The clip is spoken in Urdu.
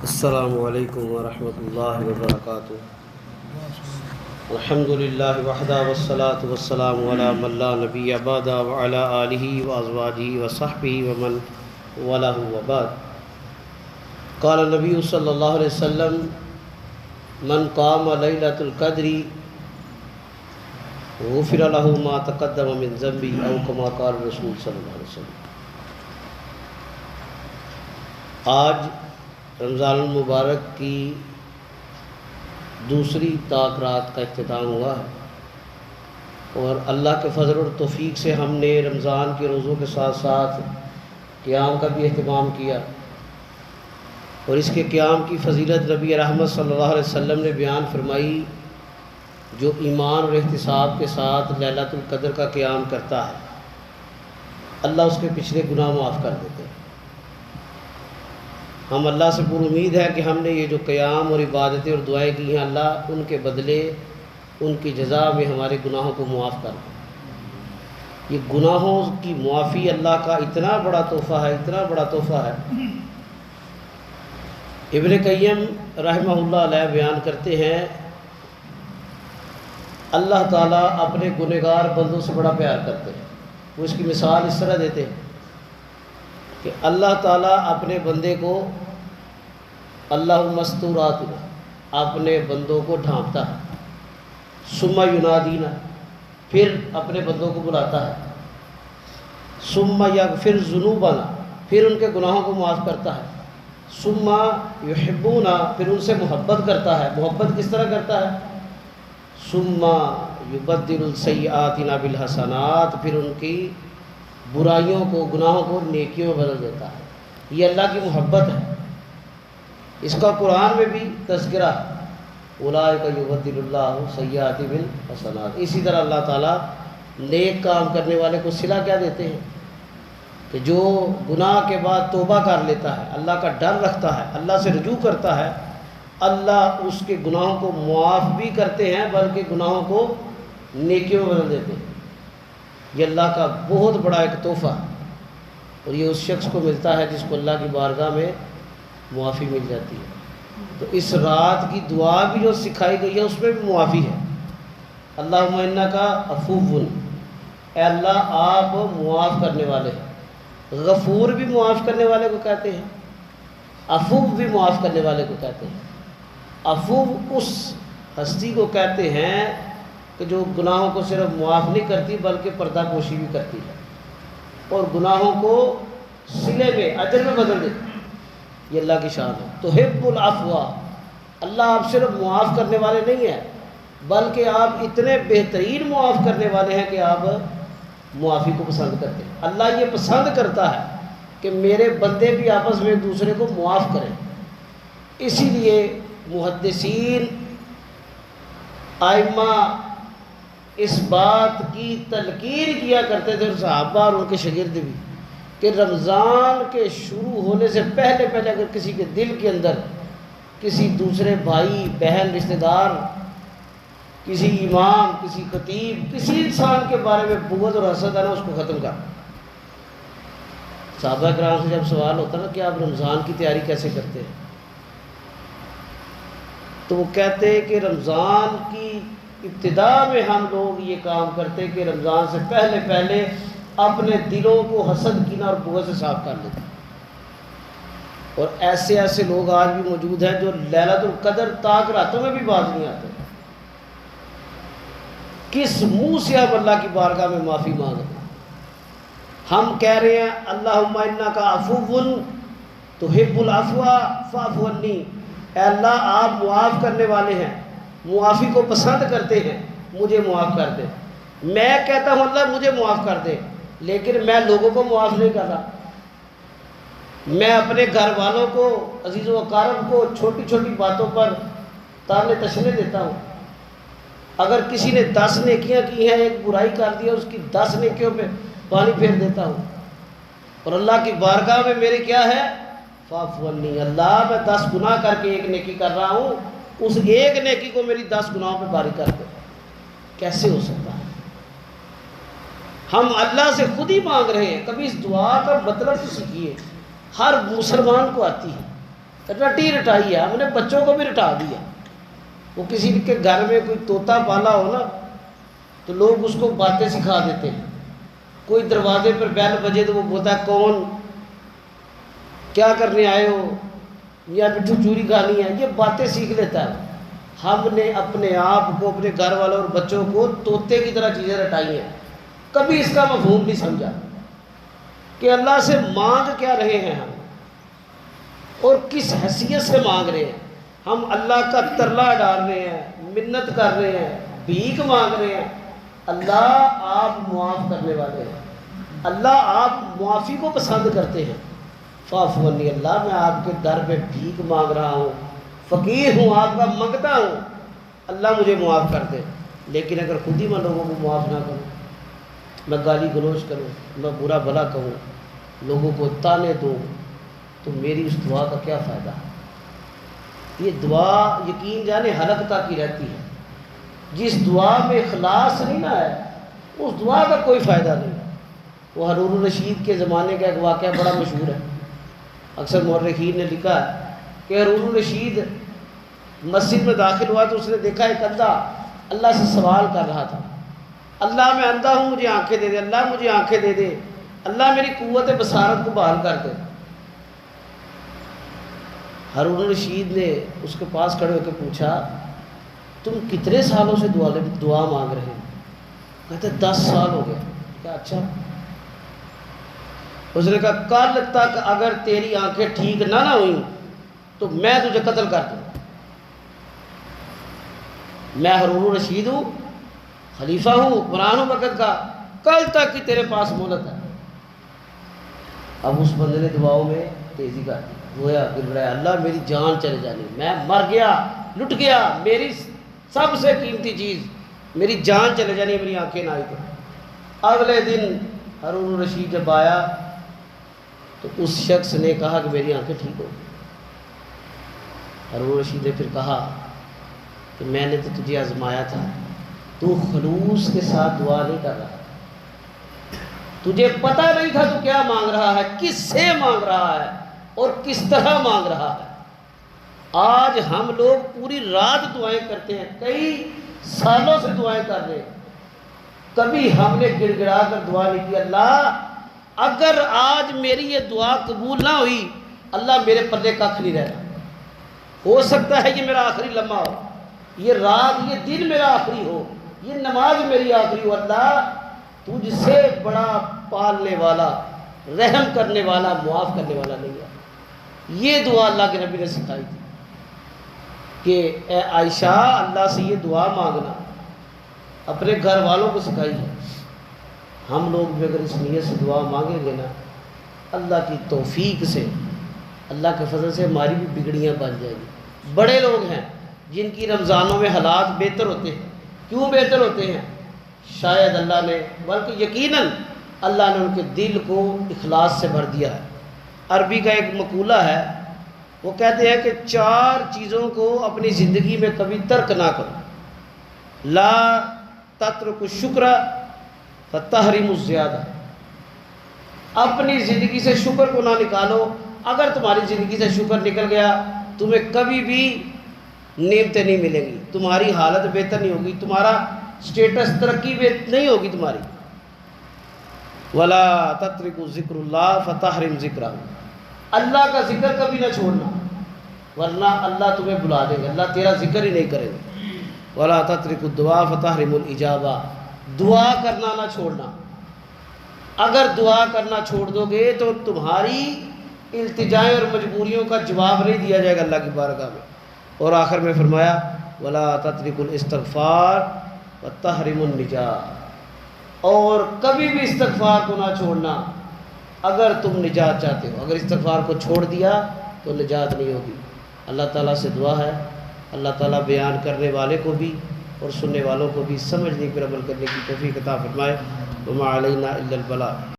السلام علیکم ورحمۃ اللہ وبرکاتہ۔ الحمد للہ وحدہ والصلاة والسلام علی من لا نبی بعد وعلی آلہ وازواجہ وصحبہ ومن والہ وبعد۔ قال النبی صلی اللہ علیہ وسلم من قام لیلۃ القدر غفر له ما تقدم من ذنبه او کما قال رسول صلی اللہ علیہ وسلم۔ آج رمضان المبارک کی دوسری طاق رات کا اختتام ہوا ہے، اور اللہ کے فضل اور توفیق سے ہم نے رمضان کے روزوں کے ساتھ ساتھ قیام کا بھی اہتمام کیا، اور اس کے قیام کی فضیلت نبی رحمت صلی اللہ علیہ وسلم نے بیان فرمائی۔ جو ایمان اور احتساب کے ساتھ لیلۃ القدر کا قیام کرتا ہے اللہ اس کے پچھلے گناہ معاف کر دیتے ہیں۔ ہم اللہ سے پر امید ہے کہ ہم نے یہ جو قیام اور عبادتیں اور دعائیں کی ہیں، اللہ ان کے بدلے ان کی جزا میں ہمارے گناہوں کو معاف کر دے۔ یہ گناہوں کی معافی اللہ کا اتنا بڑا تحفہ ہے، اتنا بڑا تحفہ ہے۔ ابن قیم رحمہ اللہ علیہ بیان کرتے ہیں، اللہ تعالیٰ اپنے گنہگار بندوں سے بڑا پیار کرتے ہیں۔ وہ اس کی مثال اس طرح دیتے ہیں کہ اللہ تعالیٰ اپنے بندے کو اللہ مستورات اپنے بندوں کو ڈھانپتا ہے، ثم ینادینا پھر اپنے بندوں کو بلاتا ہے، ثم یغفر ذنوبنا پھر ان کے گناہوں کو معاف کرتا ہے، ثم یحبونا پھر ان سے محبت کرتا ہے۔ محبت کس طرح کرتا ہے؟ ثم یبدل السیئاتنا بالحسنات پھر ان کی برائیوں کو، گناہوں کو نیکیوں میں بدل دیتا ہے۔ یہ اللہ کی محبت ہے۔ اس کا قرآن میں بھی تذکرہ ہے، اولئک یبدل اللہ سیئات بالحسنات۔ اسی طرح اللہ تعالیٰ نیک کام کرنے والے کو صلہ کیا دیتے ہیں کہ جو گناہ کے بعد توبہ کر لیتا ہے، اللہ کا ڈر رکھتا ہے، اللہ سے رجوع کرتا ہے، اللہ اس کے گناہوں کو معاف بھی کرتے ہیں بلکہ گناہوں کو نیکیوں میں بدل دیتے ہیں۔ یہ اللہ کا بہت بڑا ایک تحفہ ہے، اور یہ اس شخص کو ملتا ہے جس کو اللہ کی بارگاہ میں معافی مل جاتی ہے۔ تو اس رات کی دعا بھی جو سکھائی گئی ہے اس میں بھی معافی ہے۔ اللہم انک عفو، اے اللہ آپ معاف کرنے والے ہیں۔ غفور بھی معاف کرنے والے کو کہتے ہیں، عفو بھی معاف کرنے والے کو کہتے ہیں۔ عفو اس ہستی کو کہتے ہیں کہ جو گناہوں کو صرف معاف نہیں کرتی بلکہ پردہ پوشی بھی کرتی ہے، اور گناہوں کو صلے میں، اجر میں بدل دیتی ہے۔ یہ اللہ کی شان ہے۔ تحب العفو، اللہ آپ صرف معاف کرنے والے نہیں ہیں بلکہ آپ اتنے بہترین معاف کرنے والے ہیں کہ آپ معافی کو پسند کرتے ہیں۔ اللہ یہ پسند کرتا ہے کہ میرے بندے بھی آپس میں ایک دوسرے کو معاف کریں۔ اسی لیے محدثین، ائمہ اس بات کی تلقین کیا کرتے تھے، اور صحابہ اور ان کے شاگرد بھی، کہ رمضان کے شروع ہونے سے پہلے اگر کسی کے دل کے اندر کسی دوسرے بھائی بہن رشتہ دار، کسی امام، کسی خطیب، کسی انسان کے بارے میں بغض اور حسد ہے نا، اس کو ختم کر۔ صحابہ کرام سے جب سوال ہوتا نا کہ آپ رمضان کی تیاری کیسے کرتے ہیں، تو وہ کہتے ہیں کہ رمضان کی ابتدا میں ہم لوگ یہ کام کرتے کہ رمضان سے پہلے اپنے دلوں کو حسد، کینہ اور بغض سے صاف کر لیتے۔ اور ایسے لوگ آج بھی موجود ہیں جو لیلۃ القدر طاق راتوں میں بھی باز نہیں آتے۔ کس منہ سے آپ اللہ کی بارگاہ میں معافی مانگ رہے ہیں؟ ہم کہہ رہے ہیں اللہم انک عفو تحب العفو فاعف عنی، اے اللہ آپ معاف کرنے والے ہیں، معافی کو پسند کرتے ہیں، مجھے معاف کر دے۔ میں کہتا ہوں اللہ مجھے معاف کر دے، لیکن میں لوگوں کو معاف نہیں کر رہا۔ میں اپنے گھر والوں کو، عزیز و اقارب کو چھوٹی چھوٹی باتوں پر طعنے تشنے دیتا ہوں۔ اگر کسی نے 10 نیکیاں کی ہیں، ایک برائی کر دیا، اس کی 10 نیکیوں پہ پانی پھیر دیتا ہوں، اور اللہ کی بارگاہ میں میرے کیا ہے؟ فاعف عنی، اللہ میں 10 گناہ کر کے ایک نیکی کر رہا ہوں، اس ایک نیکی کو میری 10 گناہوں پہ باری کر دے۔ کیسے ہو سکتا ہے؟ ہم اللہ سے خود ہی مانگ رہے ہیں۔ کبھی اس دعا کا مطلب تو سیکھیے، ہر مسلمان کو آتی ہے، رٹی رٹائی ہے، ہم نے بچوں کو بھی رٹا دیا۔ وہ کسی کے گھر میں کوئی طوطا پالا ہو نا تو لوگ اس کو باتیں سکھا دیتے ہیں، کوئی دروازے پر بیل بجے تو وہ بولتا ہے کون، کیا کرنے آئے ہو، یا مٹھو چوری کھانی ہے، یہ باتیں سیکھ لیتا ہے۔ ہم نے اپنے آپ کو، اپنے گھر والوں اور بچوں کو طوطے کی طرح چیزیں رٹائی ہیں، کبھی اس کا مفہوم نہیں سمجھا کہ اللہ سے مانگ کیا رہے ہیں ہم اور کس حیثیت سے مانگ رہے ہیں۔ ہم اللہ کا ترلا ڈال رہے ہیں، منت کر رہے ہیں، بھیک مانگ رہے ہیں۔ اللہ آپ معاف کرنے والے ہیں، اللہ آپ معافی کو پسند کرتے ہیں۔ فاعف عنی، اللہ میں آپ کے در پہ بھیک مانگ رہا ہوں، فقیر ہوں، آپ کا منگتا ہوں، اللہ مجھے معاف کر دے۔ لیکن اگر خود ہی میں لوگوں کو معاف نہ کروں، میں گالی گلوچ کروں، میں برا بھلا کہوں، لوگوں کو تانے دوں، تو میری اس دعا کا کیا فائدہ؟ یہ دعا یقین جانے حلق تک کی رہتی ہے۔ جس دعا میں اخلاص نہیں نہ ہے اس دعا کا کوئی فائدہ نہیں۔ وہ ہارون الرشید کے زمانے کا ایک واقعہ بڑا مشہور ہے، اکثر مورخین نے لکھا ہے کہ ہارون الرشید مسجد میں داخل ہوا تو اس نے دیکھا ایک اندھا اللہ سے سوال کر رہا تھا، اللہ میں اندھا ہوں، مجھے آنکھیں دے دے، اللہ مجھے آنکھیں دے دے، اللہ میری قوت بصارت کو بحال کر دے۔ ہارون الرشید نے اس کے پاس کھڑے ہو کے پوچھا تم کتنے سالوں سے دعا مانگ رہے ہیں؟ کہتے 10 سال ہو گئے۔ کہا اچھا؟ اس نے کہا کل تک اگر تیری آنکھیں ٹھیک نہ ہوئیں تو میں تجھے قتل کر دوں۔ میں ہارون الرشید ہوں، خلیفہ ہوں، حکمران ہوں وقت کا، کل تک ہی تیرے پاس مہلت ہے۔ اب اس بندے نے دعاؤں میں تیزی کر دی، رویا گڑگڑایا، اللہ میری جان چلے جانی، میں مر گیا، لٹ گیا، میری سب سے قیمتی چیز میری جان چلے جانی، میری آنکھیں نہ آئی تو۔ اگلے دن ہارون الرشید جب آیا تو اس شخص نے کہا کہ میری آنکھیں ٹھیک ہو گئی۔ ہارون الرشید نے پھر کہا کہ میں نے تو تجھے آزمایا تھا، تو خلوص کے ساتھ دعا نہیں کر رہا، تجھے پتہ نہیں تھا تو کیا مانگ رہا ہے، کس سے مانگ رہا ہے اور کس طرح مانگ رہا ہے۔ آج ہم لوگ پوری رات دعائیں کرتے ہیں، کئی سالوں سے دعائیں کر رہے ہیں، کبھی ہم نے گڑ گڑا کر دعا نہیں کی اللہ اگر آج میری یہ دعا قبول نہ ہوئی، اللہ میرے پلے کھ نہیں رہنا، ہو سکتا ہے یہ میرا آخری لمحہ ہو، یہ رات یہ دن میرا آخری ہو، یہ نماز میری آخری ہو، اللہ تجھ سے بڑا پالنے والا، رحم کرنے والا، معاف کرنے والا نہیں ہے۔ یہ دعا اللہ کے نبی نے سکھائی تھی کہ اے عائشہ اللہ سے یہ دعا مانگنا، اپنے گھر والوں کو سکھائی ہے۔ ہم لوگ بھی اگر اس نیت سے دعا مانگیں گے نا، اللہ کی توفیق سے، اللہ کے فضل سے ہماری بھی بگڑیاں بن جائیں گی۔ بڑے لوگ ہیں جن کی رمضانوں میں حالات بہتر ہوتے ہیں، کیوں بہتر ہوتے ہیں؟ شاید اللہ نے، بلکہ یقیناً اللہ نے ان کے دل کو اخلاص سے بھر دیا ہے۔ عربی کا ایک مقولہ ہے، وہ کہتے ہیں کہ 4 چیزوں کو اپنی زندگی میں کبھی ترک نہ کرو، لا تترک الشکر فتحرم الزیادہ، اپنی زندگی سے شکر کو نہ نکالو، اگر تمہاری زندگی سے شکر نکل گیا تمہیں کبھی بھی نعمتیں نہیں ملیں گی، تمہاری حالت بہتر نہیں ہوگی، تمہارا سٹیٹس ترقی نہیں ہوگی تمہاری۔ ولا تترکوا ذکر اللہ فتحرم ذکرہ، اللہ کا ذکر کبھی نہ چھوڑنا ورنہ اللہ تمہیں بلا دے گا، اللہ تیرا ذکر ہی نہیں کرے گا۔ ولا تترکوا الدعاء فتحرم الاجابہ، دعا کرنا نہ چھوڑنا، اگر دعا کرنا چھوڑ دو گے تو تمہاری التجائیں اور مجبوریوں کا جواب نہیں دیا جائے گا اللہ کی بارگاہ میں۔ اور آخر میں فرمایا ولا تترکوا الاستغفار وتحرم النجاة، اور کبھی بھی استغفار کو نہ چھوڑنا اگر تم نجات چاہتے ہو، اگر استغفار کو چھوڑ دیا تو نجات نہیں ہوگی۔ اللہ تعالیٰ سے دعا ہے اللہ تعالیٰ بیان کرنے والے کو بھی اور سننے والوں کو بھی سمجھنے پر عمل کرنے کی توفیق عطا فرمائے۔ وما علینا الا البلاغ۔